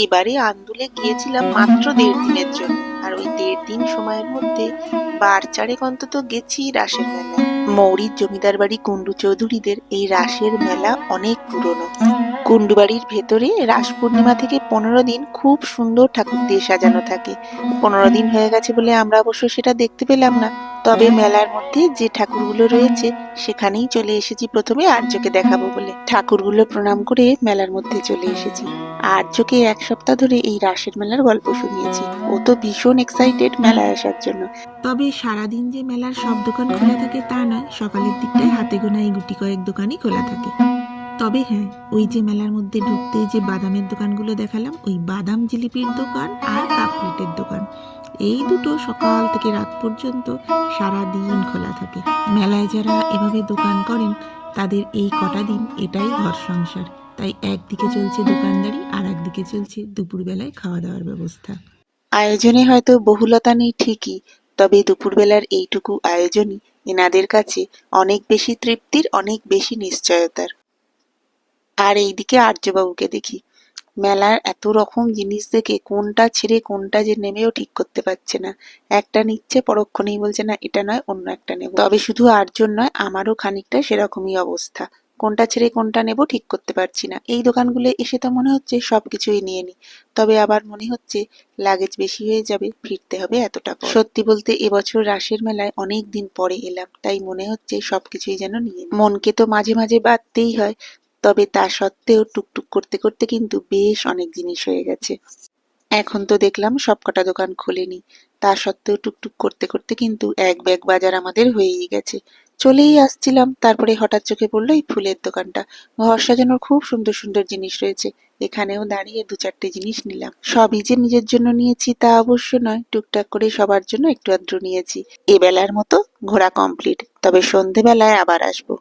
এবারে আন্দুলে গিয়েছিলাম মাত্র 1.5 দিনের জন্য। আর ওই 1.5 দিন সময়ের মধ্যে বার চারেক অন্তত গেছি রাসের মেলায়। মৌরির জমিদার বাড়ি কুন্ডু চৌধুরীদের এই রাসের মেলা অনেক পুরনো। কুন্ডু বাড়ির ভেতরে রাস পূর্ণিমা থেকে 15 দিন খুব সুন্দর ঠাকুর দিয়ে সাজানো থাকে। 15 দিন হয়ে গেছে বলে আমরা অবশ্য সেটা দেখতে পেলাম না। তবে মেলার মধ্যে যে ঠাকুরগুলো রয়েছে সেখানেই চলে এসেছি প্রথমে আর্যকে দেখাবো বলে। ঠাকুরগুলো প্রণাম করে মেলার মধ্যে চলে এসেছি। আর্যকে 1 সপ্তাহ ধরে এই রাসের মেলার গল্প শুনিয়েছি। ও তো ভীষণ এক্সাইটেড মেলায় আসার জন্য। তবে সারাদিন যে মেলার সব দোকান খোলা থাকে তা নয়, সকালের দিকটায় হাতে গোনা এই গুটি কয়েক দোকানই খোলা থাকে। তবে হ্যাঁ, ওই যে মেলার মধ্যে ঢুকতেই যে বাদামের দোকানগুলো দেখালাম, ওই বাদাম জিলিপির দোকান আর কাপ প্লেটের দোকান, এই দুটো সকাল থেকে রাত পর্যন্ত সারাদিন খোলা থাকে। মেলায় যারা এভাবে দোকান করেন তাদের এই কটা দিন এটাই ঘর সংসার। তাই একদিকে চলছে দোকানদারি আর একদিকে চলছে দুপুরবেলায় খাওয়া দাওয়ার ব্যবস্থা। আয়োজনে হয়তো বহুলতা নেই ঠিকই, তবে দুপুরবেলার এইটুকু আয়োজনই এনাদের কাছে অনেক বেশি তৃপ্তির, অনেক বেশি নিশ্চয়তার। আর এইদিকে আর্যবাবুকে দেখি, মেলার এত রকম জিনিস দেখে কোনটা ছেড়ে কোনটা যে নেমেও ঠিক করতে পারছে না। একটা নিচ্ছে, পরক্ষণেই বলছে না এটা নয় অন্য একটা নেব। তবে শুধু আর্যর নয়, আমারও খানিকটা সেরকমই অবস্থা। কোনটা ছেড়ে কোনটা নেব ঠিক করতে পারছি না। এই দোকানগুলো এসে তো মনে হচ্ছে সবকিছুই নিয়ে নি, তবে আবার মনে হচ্ছে লাগেজ বেশি হয়ে যাবে, ফিরতে হবে এতটা পর। সত্যি বলতে এবছর রাসের মেলায় অনেক দিন পরে এলাম, তাই মনে হচ্ছে সবকিছুই যেন নিয়ে নিই। মনকে তো মাঝে মাঝে বাঁধতেই হয়, তবে তা সত্ত্বেও টুকটুক করতে করতে কিন্তু বেশ অনেক জিনিস হয়ে গেছে। এখন তো দেখলাম সবকটা দোকান খোলেনি, তা সত্ত্বেও টুকটুক করতে করতে কিন্তু এক ব্যাগ বাজার আমাদের হয়েই গেছে। চলেই আসছিলাম, তারপরে হঠাৎ চোখে পড়লো এই ফুলের দোকানটা। ঘর সাজানোর খুব সুন্দর সুন্দর জিনিস রয়েছে। এখানেও দাঁড়িয়ে 2-4টে জিনিস নিলাম। সবই যে নিজের জন্য নিয়েছি তা অবশ্য নয়, টুকটাক করে সবার জন্য একটু আধটু নিয়েছি। এবেলার মতো ঘোরা কমপ্লিট, তবে সন্ধেবেলায় আবার আসবো।